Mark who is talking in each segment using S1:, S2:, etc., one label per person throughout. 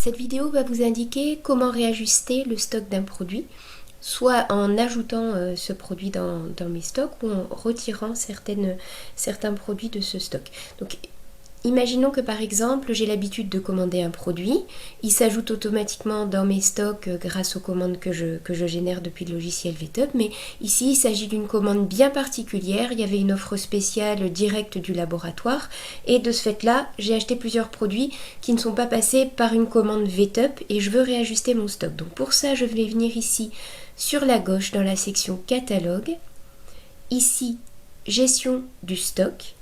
S1: Cette vidéo va vous indiquer comment réajuster le stock d'un produit, soit en ajoutant ce produit dans mes stocks ou en retirant certains produits de ce stock. Donc, imaginons que par exemple, j'ai l'habitude de commander un produit, il s'ajoute automatiquement dans mes stocks grâce aux commandes que je génère depuis le logiciel VTUP, mais ici il s'agit d'une commande bien particulière, il y avait une offre spéciale directe du laboratoire et de ce fait-là, j'ai acheté plusieurs produits qui ne sont pas passés par une commande VTUP et je veux réajuster mon stock. Donc pour ça, je vais venir ici sur la gauche dans la section catalogue, ici gestion du stock.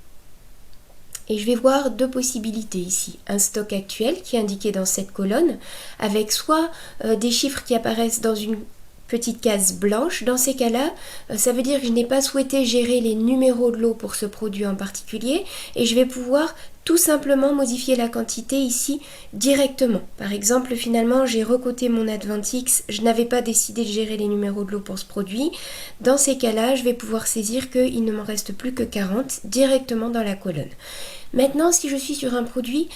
S1: Et je vais voir deux possibilités ici. Un stock actuel qui est indiqué dans cette colonne avec soit des chiffres qui apparaissent dans une petite case blanche. Dans ces cas-là, ça veut dire que je n'ai pas souhaité gérer les numéros de lot pour ce produit en particulier et je vais pouvoir tout simplement modifier la quantité ici directement. Par exemple, finalement, j'ai recodé mon Advantix, je n'avais pas décidé de gérer les numéros de lot pour ce produit. Dans ces cas-là, je vais pouvoir saisir qu'il ne m'en reste plus que 40 directement dans la colonne. Maintenant, si je suis sur un produit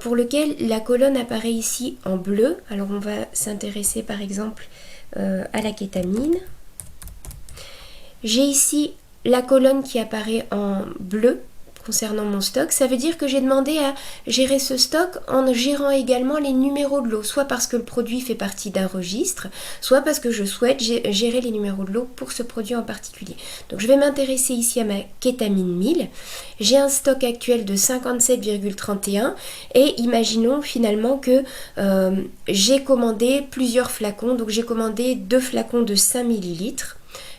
S1: pour lequel la colonne apparaît ici en bleu, alors on va s'intéresser par exemple à la kétamine. J'ai ici la colonne qui apparaît en bleu concernant mon stock, ça veut dire que j'ai demandé à gérer ce stock en gérant également les numéros de lot, soit parce que le produit fait partie d'un registre, soit parce que je souhaite gérer les numéros de lot pour ce produit en particulier. Donc je vais m'intéresser ici à ma kétamine 1000. J'ai un stock actuel de 57,31 et imaginons finalement que j'ai commandé plusieurs flacons, donc j'ai commandé 2 flacons de 5 ml.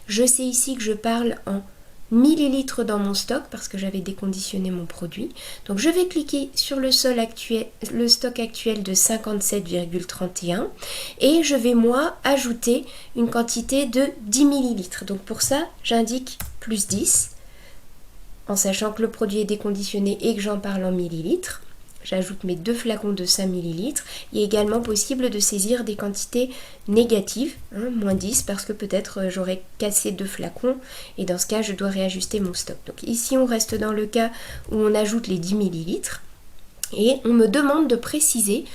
S1: Je sais ici que je parle en millilitres dans mon stock parce que j'avais déconditionné mon produit. Donc je vais cliquer sur le stock actuel de 57,31 et je vais moi ajouter une quantité de 10 millilitres. Donc pour ça, j'indique plus 10 en sachant que le produit est déconditionné et que j'en parle en millilitres. J'ajoute mes 2 flacons de 5 ml. Il est également possible de saisir des quantités négatives, moins 10, parce que peut-être j'aurais cassé 2 flacons et dans ce cas, je dois réajuster mon stock. Donc ici, on reste dans le cas où on ajoute les 10 ml et on me demande de préciser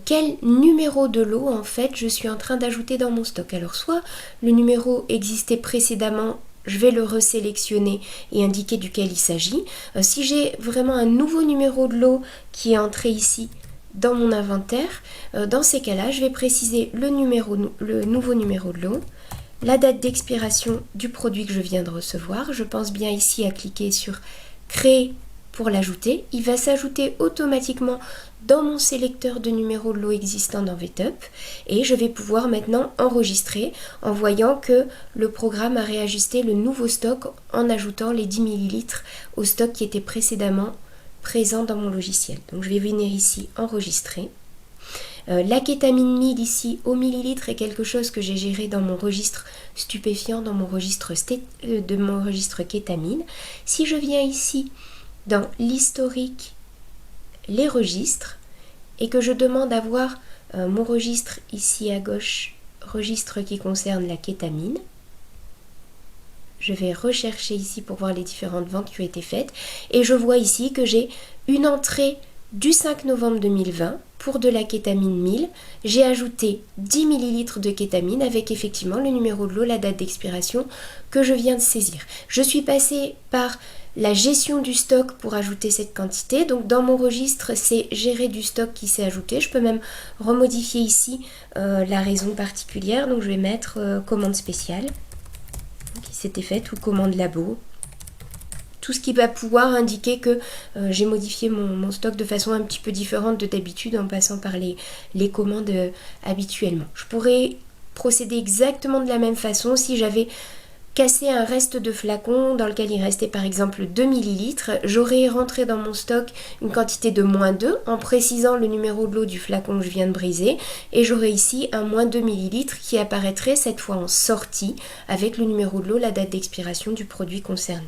S1: quel numéro de lot en fait je suis en train d'ajouter dans mon stock. Alors soit le numéro existait précédemment, je vais le resélectionner et indiquer duquel il s'agit. Si j'ai vraiment un nouveau numéro de lot qui est entré ici dans mon inventaire, dans ces cas-là, je vais préciser le nouveau numéro de lot, la date d'expiration du produit que je viens de recevoir. Je pense bien ici à cliquer sur créer pour l'ajouter. Il va s'ajouter automatiquement dans mon sélecteur de numéros de lot existant dans VTUP et je vais pouvoir maintenant enregistrer en voyant que le programme a réajusté le nouveau stock en ajoutant les 10 ml au stock qui était précédemment présent dans mon logiciel. Donc je vais venir ici enregistrer. La kétamine 1000 ici au millilitre est quelque chose que j'ai géré dans mon registre stupéfiant, dans mon registre kétamine. Si je viens ici dans l'historique, les registres, et que je demande à voir mon registre ici à gauche, registre qui concerne la kétamine, je vais rechercher ici pour voir les différentes ventes qui ont été faites, et je vois ici que j'ai une entrée du 5 novembre 2020 pour de la kétamine 1000. J'ai ajouté 10 ml de kétamine avec effectivement le numéro de lot, la date d'expiration que je viens de saisir. Je suis passée par la gestion du stock pour ajouter cette quantité. Donc dans mon registre, c'est gérer du stock qui s'est ajouté. Je peux même remodifier ici la raison particulière. Donc je vais mettre commande spéciale qui s'était faite ou commande labo. Tout ce qui va pouvoir indiquer que j'ai modifié mon stock de façon un petit peu différente de d'habitude en passant par les commandes habituellement. Je pourrais procéder exactement de la même façon si j'avais cassé un reste de flacon dans lequel il restait par exemple 2 ml, j'aurais rentré dans mon stock une quantité de moins 2 en précisant le numéro de lot du flacon que je viens de briser et j'aurais ici un moins 2 ml qui apparaîtrait cette fois en sortie avec le numéro de lot, la date d'expiration du produit concerné.